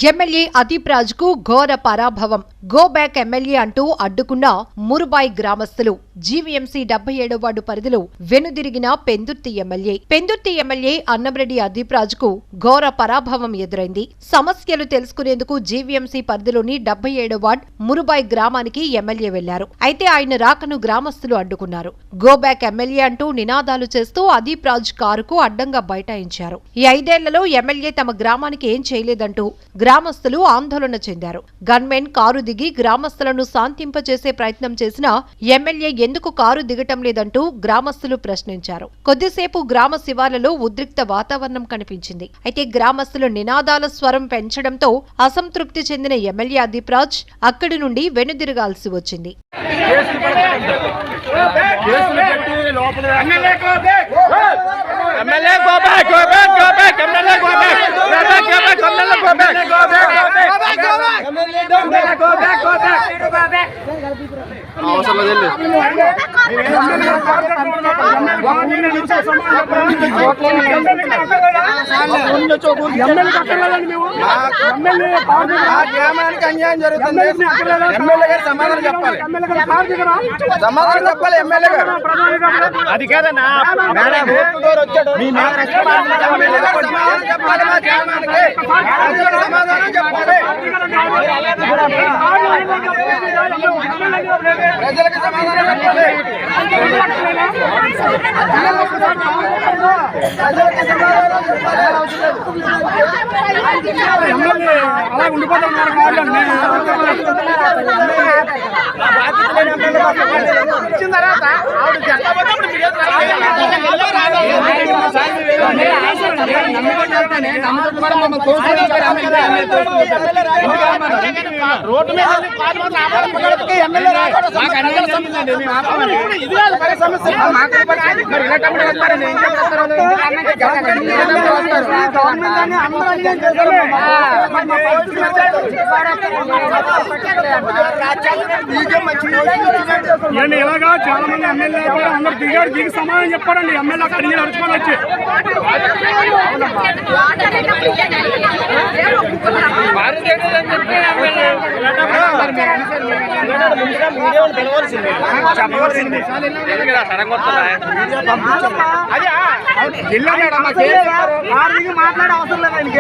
MLA Adeep రాజ్కు ఘోర పరాభవం. Go back MLA అంటూ అడ్డుకున్న మురుబాయి గ్రామస్తులు. జీవీఎంసీ 77వ వార్డు పరిధిలో వెనుదిరిగిన పెందుర్తి ఎమ్మెల్యే అన్నంరెడ్డి అదీప్ రాజ్కు ఘోర పరాభవం ఎదురైంది. సమస్యలు తెలుసుకునేందుకు జీవీఎంసీ పరిధిలోని 77వ వార్డు మురుబాయి గ్రామానికి ఎమ్మెల్యే వెళ్లారు. అయితే ఆయన రాకను గ్రామస్తులు అడ్డుకున్నారు. గో బ్యాక్ ఎమ్మెల్యే అంటూ నినాదాలు చేస్తూ అదీప్ రాజ్ కారుకు అడ్డంగా బైఠాయించారు. ఈ 5 ఏళ్లలో ఎమ్మెల్యే తమ గ్రామానికి ఏం చేయలేదంటూ గ్రామస్తులు ఆందోళన చెందారు. గన్మెన్ కారు దిగి గ్రామస్తులను శాంతింపచేసే ప్రయత్నం చేసినా ఎమ్మెల్యే ఎందుకు కారు దిగటం లేదంటూ గ్రామస్తులు ప్రశ్నించారు. కొద్దిసేపు గ్రామ శివార్లలో ఉద్రిక్త వాతావరణం కనిపించింది. అయితే గ్రామస్తులు నినాదాల స్వరం పెంచడంతో అసంతృప్తి చెందిన ఎమ్మెల్యే అదీప్ రాజ్ అక్కడి నుండి వెనుదిరగాల్సి వచ్చింది. గ్రామానికి అన్యాయం జరుగుతుంది. ఎమ్మెల్యే గారు సమాధానం చెప్పాలి. ఎమ్మెల్యే గారు అది కాదన్నా సమాధానం చెప్పాలి. ప్రజలకు సమాధానం చెప్పాలి. అలా ఉండిపోతున్నారు. ఇచ్చిన తర్వాత రోడ్డు మీద ఇలాగా చాలా మంది ఎమ్మెల్యే అందరు దిగి సమాధానం చెప్పారండి. ఎమ్మెల్యే అక్కడ నడుచుకొని వచ్చి మాట్లాడే అవసరం లేదు.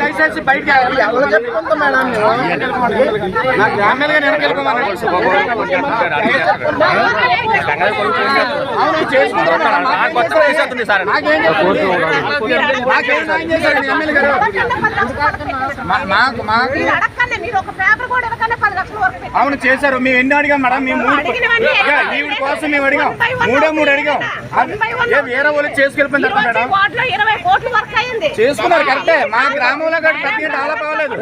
లైసెన్స్ బయటకి చెప్పుకుంటాం మేడం. అవును చేశారు. మేము ఎన్ని అడిగాం మేడం? మేము ఈవిడ కోసం మేము అడిగాం. 3 అడిగాం. వేరే వాళ్ళు చేసుకెళ్ళిపోయిన మేడం చేసుకున్నారు. కరెక్టే. మా గ్రామంలో ప్రతి డెవలప్ అవ్వలేదు.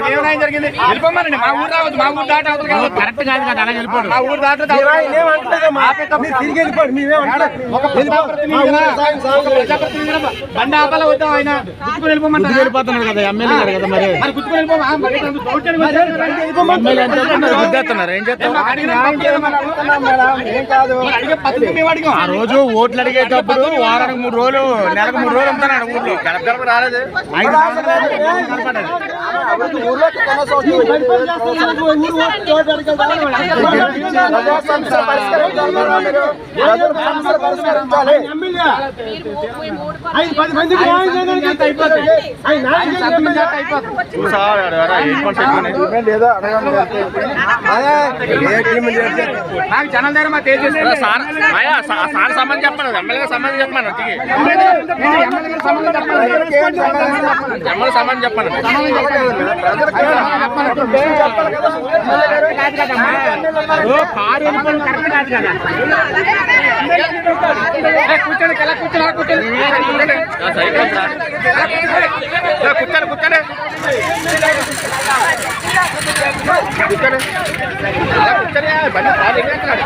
ఏమైనా జరిగింది వెళ్ళిపోమారండి. మా ఊరు రావద్దు. మా ఊరు దాటి కరెక్ట్ కాదు కదా. అలా వెళ్ళిపోండి. మా ఊరు దాటి బండి ఆపాల వద్దాం. ఆయన గుర్తుకుని వెళ్ళిపోమంటారు. వెళ్ళిపోతున్నారు కదా ఎమ్మెల్యే గారు కదా. మరి గుర్తుకుని వెళ్ళిపోతున్నారు. ఏం చేస్తాం? ఆ రోజు ఓట్లు అడిగేటప్పుడు వారానికి 3 రోజులు నెలకు 3 రోజులు ఉంటాను ఊర్లో. గడప రాలేదు. నాకు జనం దగ్గర మా సార్ సంబంధం చెప్పాను. ఎమ్మెల్యే సంబంధం చెప్పాను. సంబంధం చెప్పాను. కారు కరెక్ట్ కాదు కదా. కూర్చోండి ఎలా కూర్చున్నారు కూర్చోండి కూర్చోండి కూర్చోండి బండి కాదు ఎక్కడున్నాడు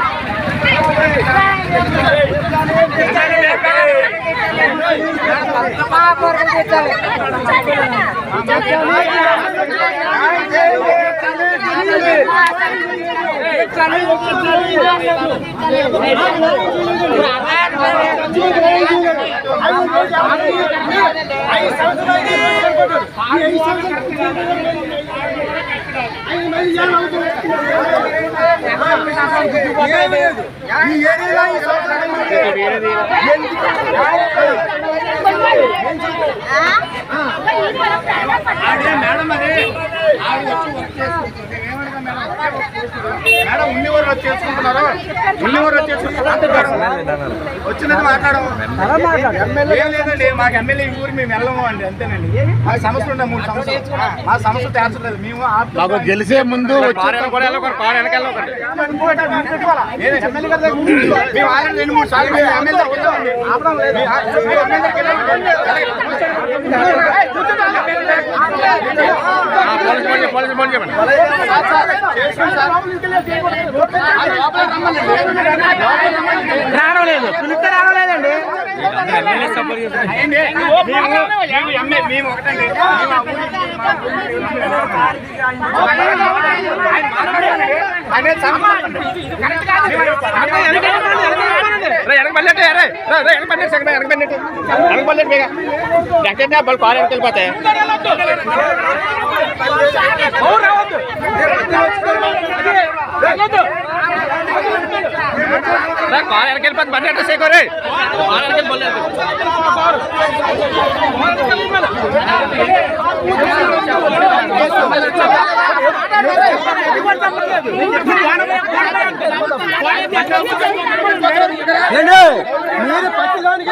మేడం ఉన్నివారు వచ్చేసుకుంటున్నారు ఉన్నివారు వచ్చినట్టు మాట్లాడము ఏం లేదండి మాకు ఎమ్మెల్యే ఈ ఊరు మేము వెళ్ళము అండి అంతేనండి మాకు సమస్య ఉండే 3 సంవత్సరాలు మా సమస్య తేల్చలేదు మేము మాకు గెలిచే ముందు మేము ఆల్రెడీ 2-3 సార్లు ఎమ్మెల్యే రావలేదు పిలిస్తే రావలేదండి మేము ఒకటండి వెళ్ళిపోతాయి కార్ వెనకెళ్ళిపోతుంది బండి అడ్రస్ చేయకోరే కార్ వెనకెళ్ళిపోలేదు మీరు పత్తిలోనికి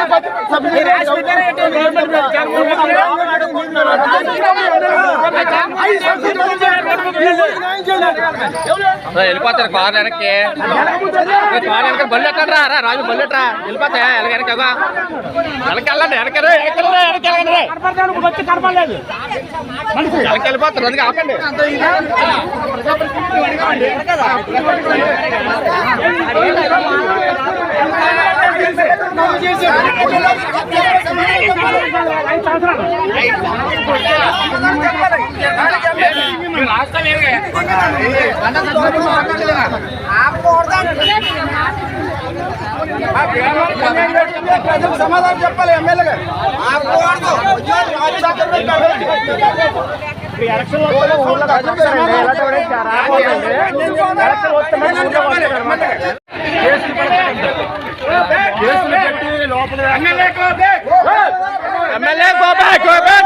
వెళ్ళిపోతారు కార్ వెనక్కి కార్ వెనక బళ్ళు ఎక్కడ రా రాజు బళ్ళు ఎట్రా వెళ్ళిపోతాయా ఎలాగైనా కదా వెనక్కి వెళ్ళండి వెనక్కి వెళ్ళిపోతారు అందుకే ఆపండి సమాధానం చెప్పాలి ఎమ్మెల్యే ఎమ్మెల్యే గో బ్యాక్